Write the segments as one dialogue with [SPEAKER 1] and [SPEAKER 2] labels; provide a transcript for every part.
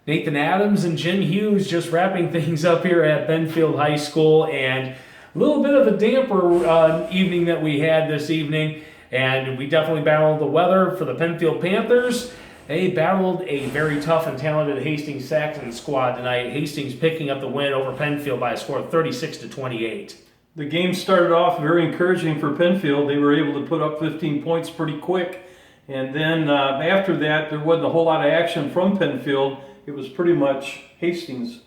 [SPEAKER 1] Nathan Adams and Jim Hughes just wrapping things up here at Pennfield High School, and a little bit of a damper evening that we had this evening, and we definitely battled the weather for the Pennfield Panthers. They battled a very tough and talented Hastings Saxons squad tonight. Hastings picking up the win over Pennfield by a score of 36-28.
[SPEAKER 2] The game started off very encouraging for Pennfield. They were able to put up 15 points pretty quick, and then after that there wasn't a whole lot of action from Pennfield. It was pretty much Hastings.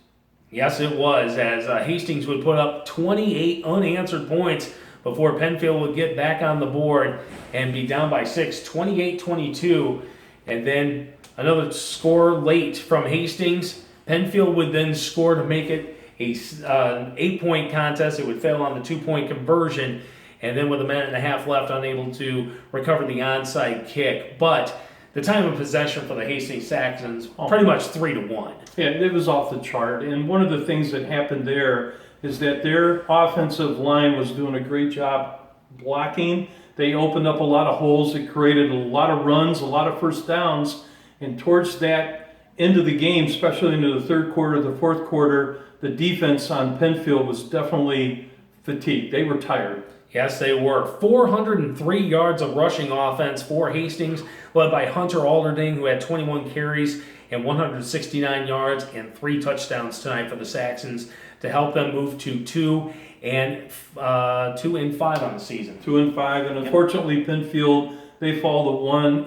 [SPEAKER 1] Yes, it was, as Hastings would put up 28 unanswered points before Pennfield would get back on the board and be down by 6, 28-22. And then another score late from Hastings. Pennfield would then score to make it an 8-point contest. It would fail on the 2-point conversion, and then with a minute and a half left, unable to recover the onside kick. But the time of possession for the Hastings Saxons, pretty much 3-1.
[SPEAKER 2] Yeah, it was off the chart. And one of the things that happened there is that their offensive line was doing a great job blocking. They opened up a lot of holes. It created a lot of runs, a lot of first downs. And towards that end of the game, especially into the third quarter, the fourth quarter, the defense on Pennfield was definitely fatigued. They were tired.
[SPEAKER 1] Yes, they were. 403 yards of rushing offense for Hastings, led by Hunter Alderding, who had 21 carries and 169 yards and 3 touchdowns tonight for the Saxons to help them move to 2-5 on the season.
[SPEAKER 2] 2-5, and unfortunately, Pennfield, they fall to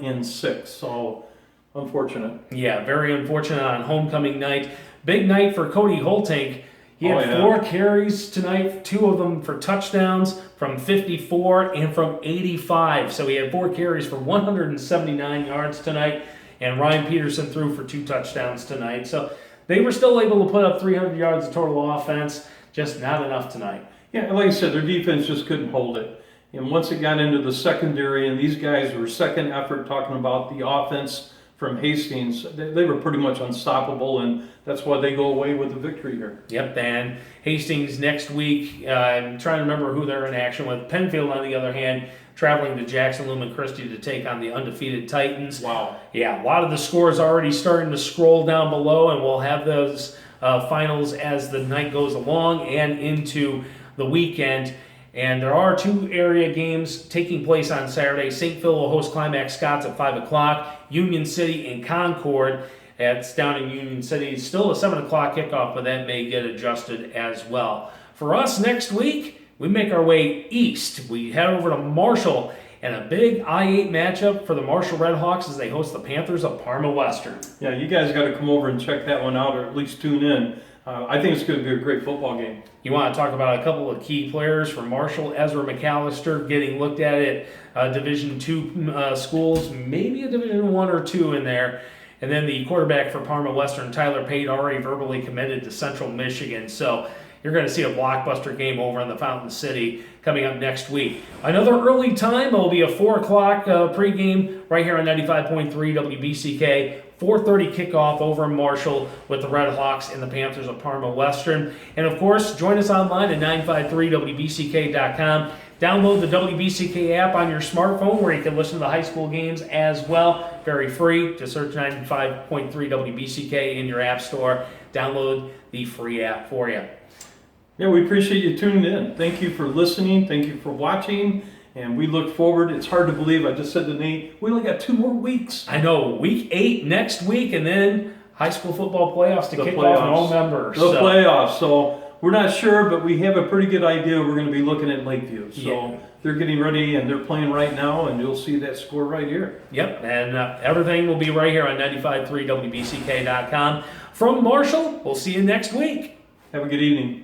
[SPEAKER 2] 1-6. So unfortunate.
[SPEAKER 1] Yeah, very unfortunate on homecoming night. Big night for Cody Holtink. He had 4 carries tonight, 2 of them for touchdowns from 54 and from 85. So he had 4 carries for 179 yards tonight, and Ryan Peterson threw for 2 touchdowns tonight. So they were still able to put up 300 yards of total offense, just not enough tonight.
[SPEAKER 2] Yeah, like I said, their defense just couldn't hold it. And once it got into the secondary, and these guys were second effort talking about the offense from Hastings, they were pretty much unstoppable, and that's why they go away with the victory here.
[SPEAKER 1] Yep, and Hastings next week, I'm trying to remember who they're in action with. Pennfield, on the other hand, traveling to Jackson Lumen Christi to take on the undefeated Titans.
[SPEAKER 2] Wow.
[SPEAKER 1] Yeah, a lot of the scores already starting to scroll down below, and we'll have those finals as the night goes along and into the weekend. And there are 2 area games taking place on Saturday. St. Phil will host Climax-Scotts at 5 o'clock. Union City and Concord. It's down in Union City. It's still a 7 o'clock kickoff, but that may get adjusted as well. For us next week, we make our way east. We head over to Marshall, and a big I-8 matchup for the Marshall Redhawks as they host the Panthers of Parma Western.
[SPEAKER 2] Yeah, you guys got to come over and check that one out, or at least tune in. I think it's going to be a great football game.
[SPEAKER 1] You want to talk about a couple of key players for Marshall? Ezra McAllister getting looked at Division II schools, maybe a Division I or 2 in there. And then the quarterback for Parma Western, Tyler Pate, already verbally committed to Central Michigan. So you're going to see a blockbuster game over in the Fountain City coming up next week. Another early time, it will be a 4 o'clock pregame right here on 95.3 WBCK. 4:30 kickoff over in Marshall with the Redhawks and the Panthers of Parma Western. And of course, join us online at 953WBCK.com. Download the WBCK app on your smartphone where you can listen to the high school games as well. Very free. Just search 95.3 WBCK in your app store. Download the free app for you.
[SPEAKER 2] Yeah, we appreciate you tuning in. Thank you for listening. Thank you for watching. And we look forward. It's hard to believe. I just said to Nate, we only got 2 more weeks.
[SPEAKER 1] I know. Week 8 next week, and then high school football playoffs to kick off in all members.
[SPEAKER 2] The playoffs. So we're not sure, but we have a pretty good idea. We're going to be looking at Lakeview. So they're getting ready, and they're playing right now, and you'll see that score right here.
[SPEAKER 1] Yep, and everything will be right here on 95.3 WBCK.com. From Marshall, we'll see you next week.
[SPEAKER 2] Have a good evening.